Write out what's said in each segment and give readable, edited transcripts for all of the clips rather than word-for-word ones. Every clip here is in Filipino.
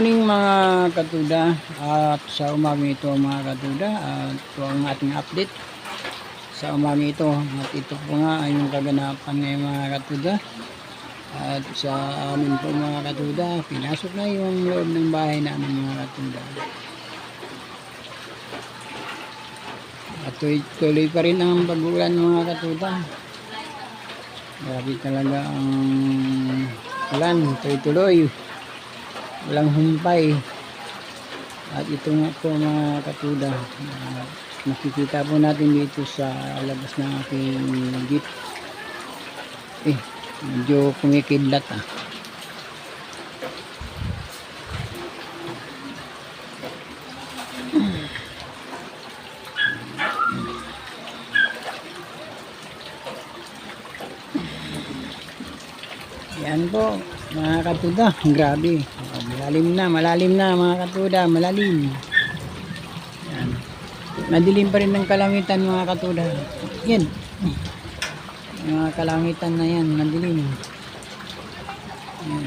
morning mga katuda, at sa umaga ito mga katuda, at ito ang ating update sa umaga ito. At ito po nga ay yung kaganapan ngayon mga katuda. At sa amin po mga katuda, pinasok na yung loob ng bahay namin mga katuda. At tuloy pa rin ang pagulan mga katuda. Grabe talaga ang ulan, tuloy-tuloy. Walang humpay. At ito nga po mga katuda, makikita po natin dito sa labas ng aking jeep. Medyo kumikidlat Yan po mga katuda, grabe. Malalim na mga katuda, malalim. Yan. Madilim pa rin ng kalangitan mga katuda. Yan. Mga kalangitan na yan, madilim. Yan.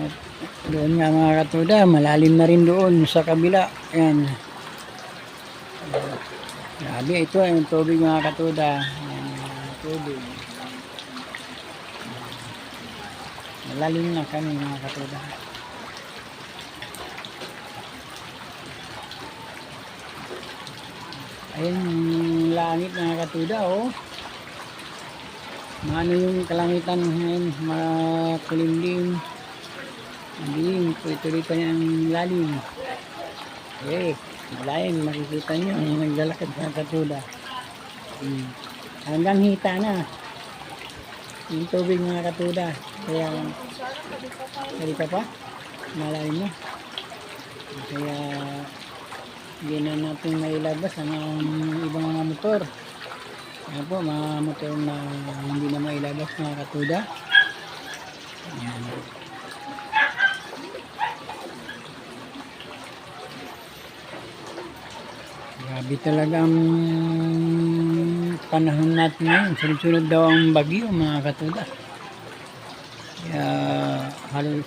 At doon nga mga katuda, malalim na rin doon sa kabila. Yan. Grabe, ito ay tubig mga katuda. Tubig. Malalim na kami mga katuda. Ayun yung langit mga katuda, oh. Ano yung kalangitan ngayon, makulimlim. Madilim, tuloy-tuloy pa yung lalim. Malalim, makikita nyo yung naglalakad mga katuda. Hanggang hita na yung tubig mga katuda. Kaya halika pa, malalim na. Kaya hindi na natin mailabas ang ibang mga motor. Yan po, mga motor na hindi na mailabas mga katuda. Yan. Grabe talaga ang panahon natin ngayon. Sunod-sunod daw ang bagyo mga katuda. Kaya halos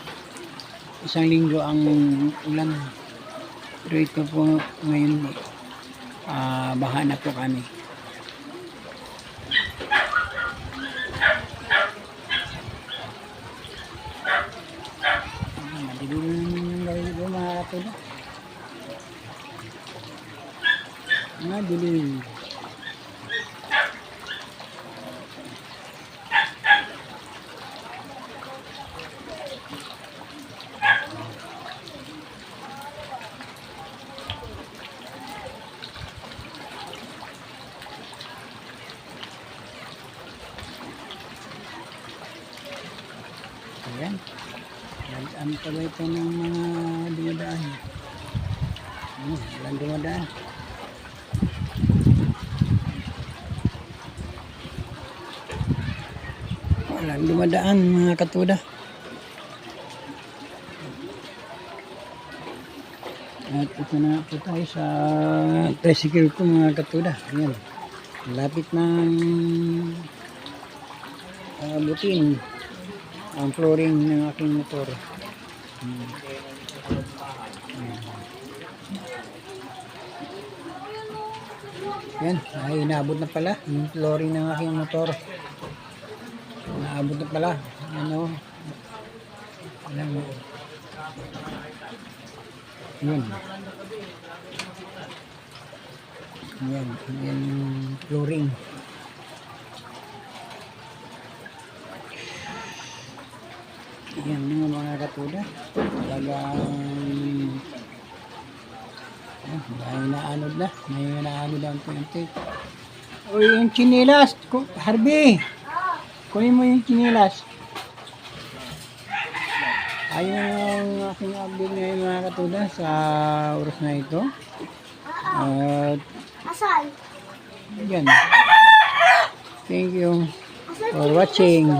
isang linggo ang ulan. Pero ito po ngayon, baha na po kami. Madilim yung gawin ko mga katuda. Madilim. Ayan. Ang pala ito ng mga dumadaan. Walang dumadaan. Walang dumadaan mga katuda. At ito na po tayo sa tricycle ko mga katuda. Ayan. Lapit ng butin ang flooring ng aking motor. Yan, ay inaabot na pala yung flooring ng aking motor. Inaabot na pala. Ano? Yan. Yan, yan flooring. Yan mga katuda. Talagang may naanod na. May naanod ang pinantik. Uy, yung chinilas. Harvey! Kunin mo yung chinilas. Ayun ang aking update ngayon mga katuda sa oras na ito. Asal? Yan. Thank you for watching.